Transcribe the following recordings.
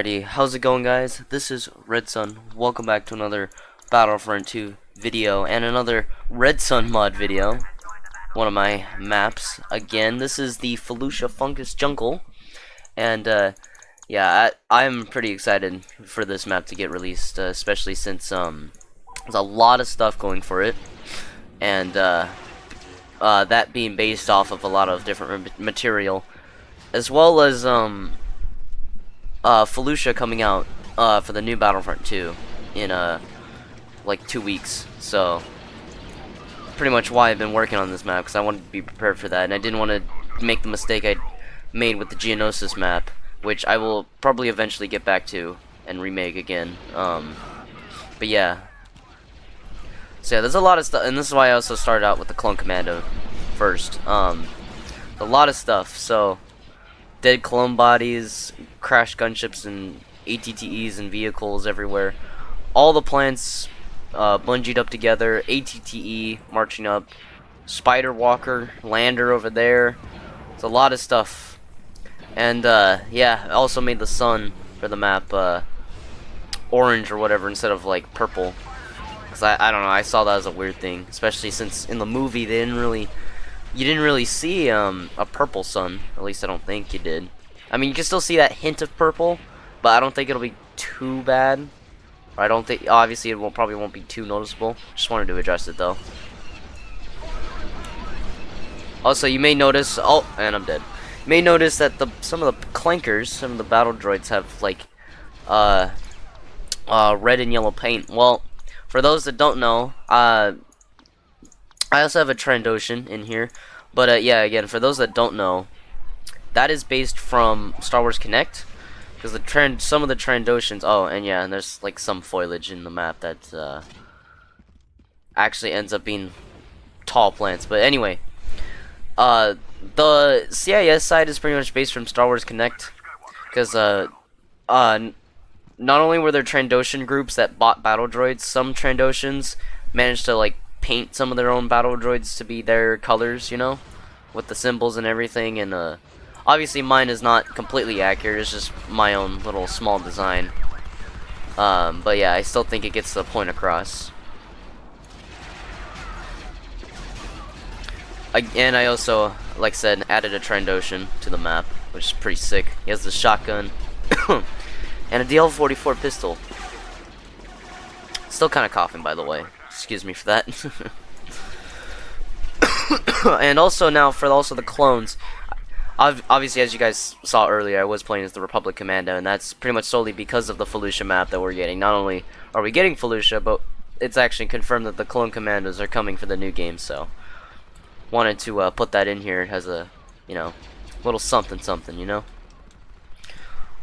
Alrighty, how's it going, guys? This is RedSun. Welcome back to another Battlefront 2 video and another RedSun mod video. One of my maps. Again, this is the Felucia Fungus jungle. And, yeah, I'm pretty excited for this map to get released, especially since, there's a lot of stuff going for it. And, that being based off of a lot of different material. As well as, Felucia coming out for the new Battlefront 2 in like 2 weeks. So pretty much why I've been working on this map, because I wanted to be prepared for that, and I didn't want to make the mistake I made with the Geonosis map, which I will probably eventually get back to and remake again. But yeah. So yeah, there's a lot of stuff, and this is why I also started out with the Clone Commando first. A lot of stuff. So dead clone bodies, crashed gunships, and ATTEs and vehicles everywhere. All the plants bungeed up together. ATTE marching up. Spider Walker, Lander over there. It's a lot of stuff. And yeah, I also made the sun for the map orange or whatever instead of like purple. Cause I don't know, I saw that as a weird thing, especially since in the movie they you didn't really see a purple sun. At least I don't think you did. I mean, you can still see that hint of purple, but I don't think it'll be too bad. I don't think, obviously, it probably won't be too noticeable. Just wanted to address it though. Also, you may notice. Oh, and I'm dead. You may notice that some of the clankers, some of the battle droids have like red and yellow paint. Well, for those that don't know, I also have a Trandoshan in here, but yeah, again, for those that don't know, that is based from Star Wars Connect, because some of the Trandoshans. Oh, and yeah, and there's like some foliage in the map that actually ends up being tall plants. But anyway, the CIS side is pretty much based from Star Wars Connect, because not only were there Trandoshan groups that bought battle droids, some Trandoshans managed to like paint some of their own battle droids to be their colors, you know, with the symbols and everything. And obviously mine is not completely accurate, it's just my own little small design. But yeah, I still think it gets the point across. And I also, like I said, added a Trandoshan to the map, which is pretty sick. He has the shotgun and a DL-44 pistol. Still kind of coughing, by the way. Excuse me for that. And also now for the clones, obviously, as you guys saw earlier, I was playing as the Republic Commando, and that's pretty much solely because of the Felucia map that we're getting. Not only are we getting Felucia, but it's actually confirmed that the Clone Commandos are coming for the new game. So wanted to put that in here as a, you know, little something, you know.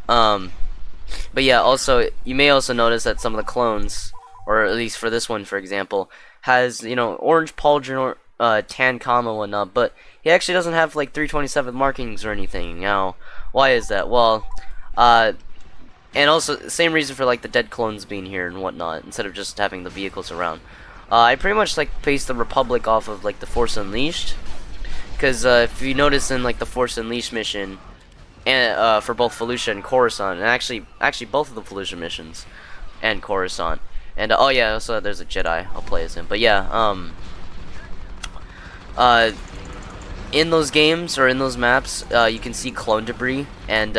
But yeah, also you may also notice that some of the clones, or at least for this one, for example, has, you know, orange pauldron or tan comma and whatnot, but he actually doesn't have like 327 markings or anything. Now, why is that? Well, and also same reason for like the dead clones being here and whatnot, instead of just having the vehicles around. I pretty much like based the Republic off of like the Force Unleashed, because if you notice in like the Force Unleashed mission, and for both Felucia and Coruscant, and actually both of the Felucia missions and Coruscant. And oh yeah, also there's a Jedi. I'll play as him. But yeah, in those games or in those maps, you can see clone debris, and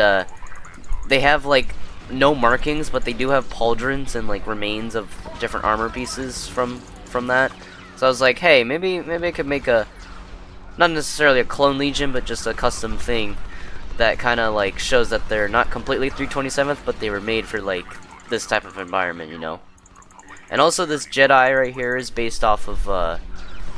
they have like no markings, but they do have pauldrons and like remains of different armor pieces from that. So I was like, hey, maybe I could make a, not necessarily a clone legion, but just a custom thing that kind of like shows that they're not completely 327th, but they were made for like this type of environment, you know. And also this Jedi right here is based off of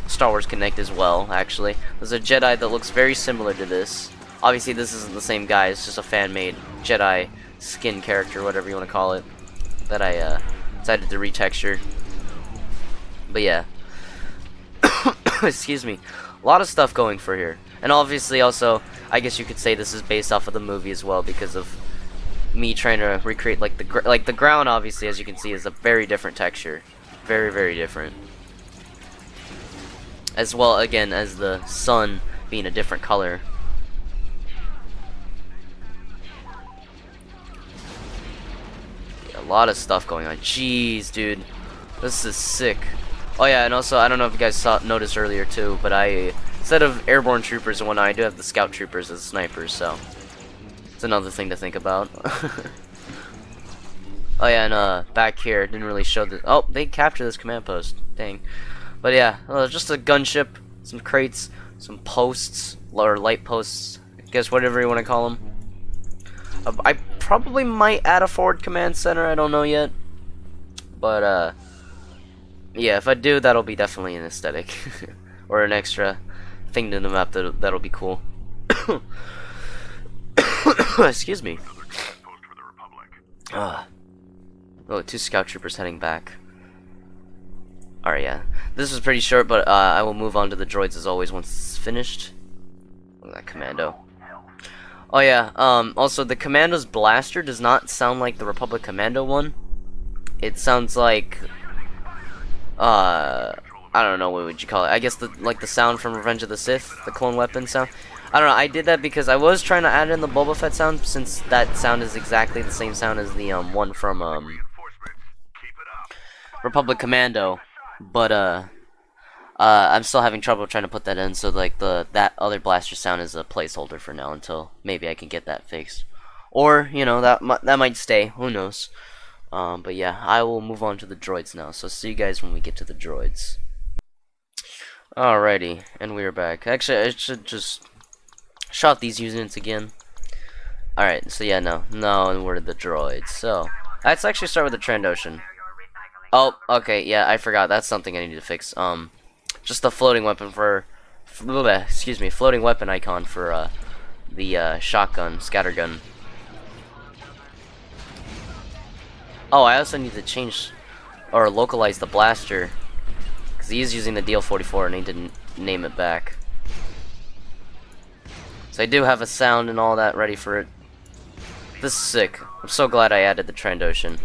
Star Wars Connect as well, actually. There's a Jedi that looks very similar to this. Obviously this isn't the same guy, it's just a fan-made Jedi skin character, whatever you want to call it, that I decided to retexture. But yeah. Excuse me. A lot of stuff going for here. And obviously also, I guess you could say this is based off of the movie as well, because of me trying to recreate like the ground. Obviously, as you can see, is a very different texture, very different, as well again as the sun being a different color. lot of stuff going on. Jeez, dude. This is sick. Oh yeah, and also, I don't know if you guys noticed earlier too, but instead of airborne troopers and whatnot, I do have the scout troopers as snipers, so it's another thing to think about. Oh yeah, and back here, didn't really show the. Oh, they captured this command post. Dang. But yeah, just a gunship, some crates, some posts, or light posts. I guess whatever you want to call them. I probably might add a forward command center. I don't know yet. But yeah, if I do, that'll be definitely an aesthetic or an extra thing to the map that'll be cool. Excuse me. Oh, 2 scout troopers heading back. Alright, yeah. This was pretty short, but I will move on to the droids as always once it's finished. Look at that commando. Oh yeah, also the commando's blaster does not sound like the Republic Commando one. It sounds like I don't know, what would you call it? I guess like the sound from Revenge of the Sith, the clone weapon sound. I don't know, I did that because I was trying to add in the Boba Fett sound, since that sound is exactly the same sound as the one from Republic Commando, but I'm still having trouble trying to put that in, so like that other blaster sound is a placeholder for now until maybe I can get that fixed, or you know, that might stay, who knows. But yeah, I will move on to the droids now, so see you guys when we get to the droids. Alrighty, and we are back. Actually, I should just shot these units again. Alright, so yeah, no, and we're the droids. So let's actually start with the Trandoshan. Oh, okay, yeah, I forgot. That's something I need to fix. Just the floating weapon for, excuse me, floating weapon icon for the shotgun, scattergun. Oh, I also need to change or localize the blaster, because he is using the DL44 and he didn't name it back. So I do have a sound and all that ready for it. This is sick. I'm so glad I added the Trandoshan.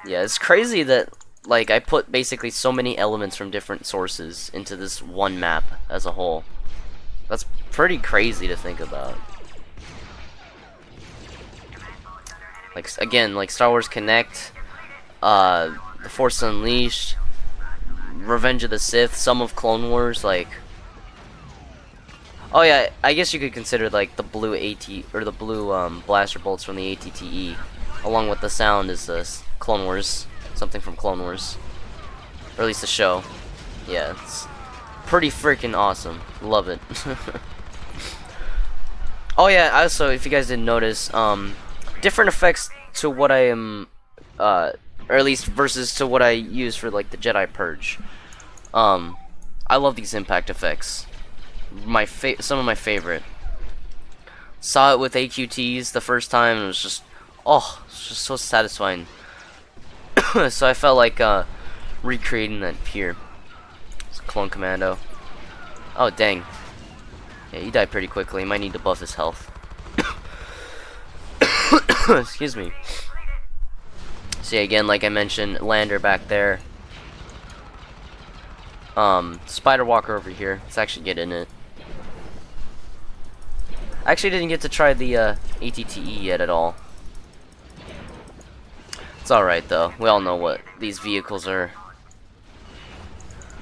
Yeah, it's crazy that like I put basically so many elements from different sources into this one map as a whole. That's pretty crazy to think about. Like again, like Star Wars Connect, The Force Unleashed, Revenge of the Sith, some of Clone Wars, like. Oh yeah, I guess you could consider like the blue or the blue blaster bolts from the ATTE, along with the sound is Clone Wars, something from Clone Wars, or at least the show. Yeah, it's pretty freaking awesome. Love it. Oh yeah, also if you guys didn't notice, different effects to what I am, or at least versus to what I use for like the Jedi Purge. I love these impact effects. Some of my favorite. Saw it with AQTs the first time and it was just, oh, it's just so satisfying. So I felt like recreating that here. It's Clone Commando. Oh dang. Yeah, he died pretty quickly. He might need to buff his health. Excuse me. See, again, like I mentioned, Lander back there. Spider Walker over here. Let's actually get in it. I actually didn't get to try the ATTE yet at all. It's alright though. We all know what these vehicles are.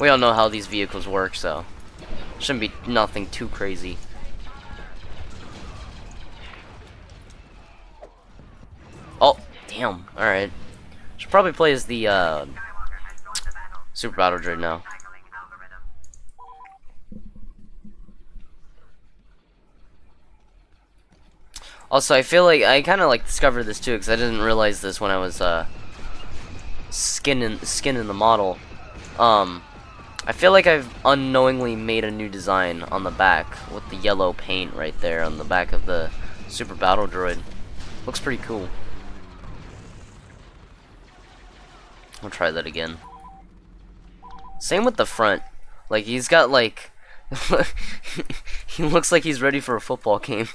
We all know how these vehicles work, so shouldn't be nothing too crazy. Oh, damn. Alright. Should probably play as the Super Battle Droid now. Also, I feel like I kind of like discovered this too, because I didn't realize this when I was skinning the model. I feel like I've unknowingly made a new design on the back with the yellow paint right there on the back of the Super Battle Droid. Looks pretty cool. I'll try that again. Same with the front. Like he's got like he looks like he's ready for a football game.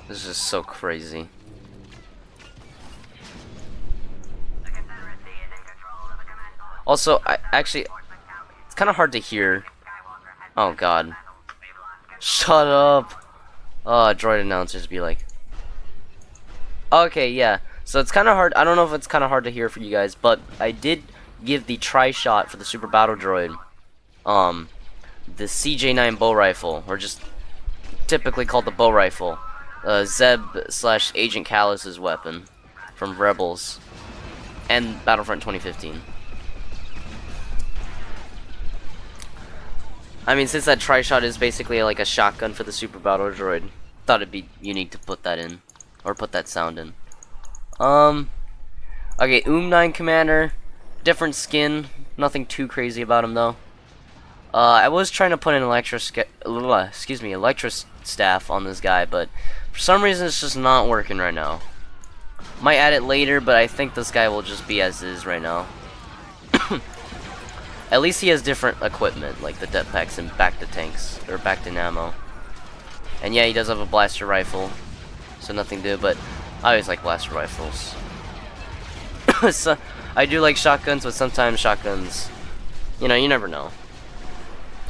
This is just so crazy. Also, actually, it's kind of hard to hear. Oh God. Shut up. Droid announcers be like. Okay, yeah. So it's kind of hard. I don't know if it's kind of hard to hear for you guys, but I did give the tri-shot for the Super Battle Droid, the CJ9 bow rifle, or just typically called the bow rifle, Zeb/Agent Callus's weapon from Rebels and Battlefront 2015. I mean, since that tri-shot is basically like a shotgun for the Super Battle Droid, thought it'd be unique to put that in, or put that sound in. Okay, 9 Commander, different skin, nothing too crazy about him though. I was trying to put an electro staff on this guy, but for some reason it's just not working right now. Might add it later, but I think this guy will just be as is right now. At least he has different equipment, like the jetpacks and back to tanks, or back to ammo. And yeah, he does have a blaster rifle, so nothing to do, but I always like blaster rifles. So, I do like shotguns, but sometimes shotguns, you know, you never know.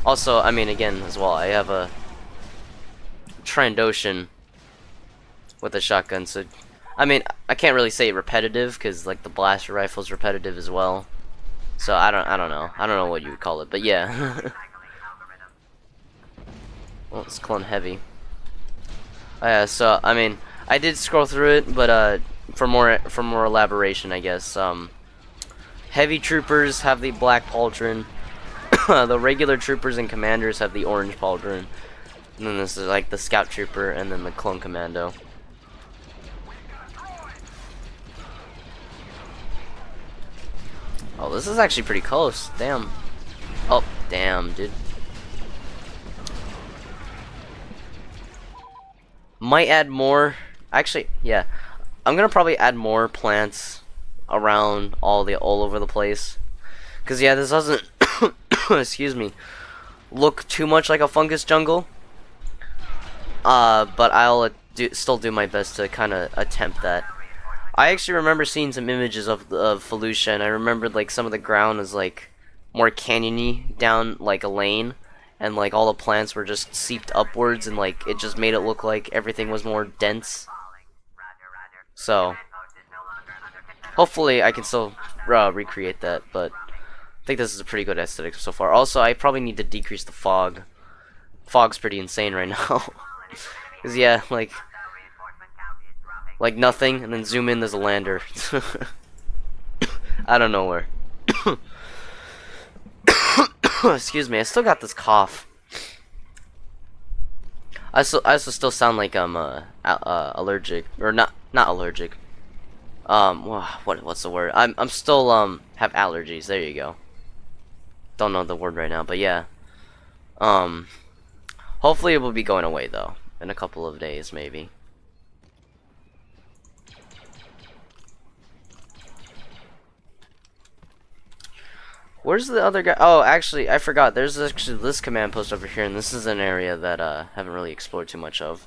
Also, I mean, again, as well, I have a Trandoshan with a shotgun, so, I mean, I can't really say repetitive, because, like, the blaster rifle's repetitive as well. So, I don't know. I don't know what you would call it, but yeah. Well, it's clone heavy. Yeah, so, I mean, I did scroll through it, but, for more elaboration, I guess. Heavy troopers have the black pauldron. The regular troopers and commanders have the orange pauldron. And then this is like the scout trooper and then the clone commando. Oh, this is actually pretty close. Damn. Oh, damn, dude. Might add more. Actually, yeah. I'm gonna probably add more plants around all over the place. Cause yeah, this doesn't excuse me, look too much like a fungus jungle. But I'll still do my best to kind of attempt that. I actually remember seeing some images of Felucia, and I remembered like some of the ground is like more canyony down like a lane, and like all the plants were just seeped upwards, and like it just made it look like everything was more dense. So hopefully I can still recreate that, but I think this is a pretty good aesthetic so far. Also, I probably need to decrease the fog. Fog's pretty insane right now. Cause yeah, like nothing, and then zoom in, there's a lander. I don't know where. Excuse me, I still got this cough. I also still sound like I'm allergic, or not allergic. What's the word? I'm still have allergies. There you go. Don't know the word right now, but yeah. Hopefully it will be going away though in a couple of days, maybe. Where's the other guy? Oh, actually, I forgot. There's actually this command post over here, and this is an area that haven't really explored too much of.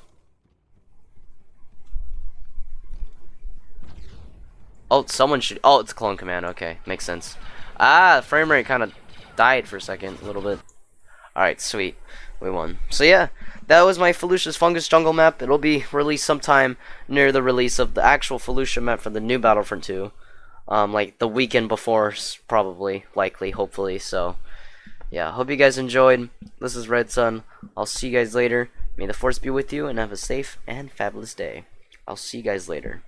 Oh, someone should. Oh, it's a clone command. Okay, makes sense. Ah, frame rate kind of died for a second, a little bit. Alright, sweet. We won. So yeah, that was my Felucia's Fungus Jungle map. It'll be released sometime near the release of the actual Felucia map for the new Battlefront 2. Like the weekend before, probably, likely, hopefully. So yeah, hope you guys enjoyed. This is RedSun. I'll see you guys later. May the Force be with you, and have a safe and fabulous day. I'll see you guys later.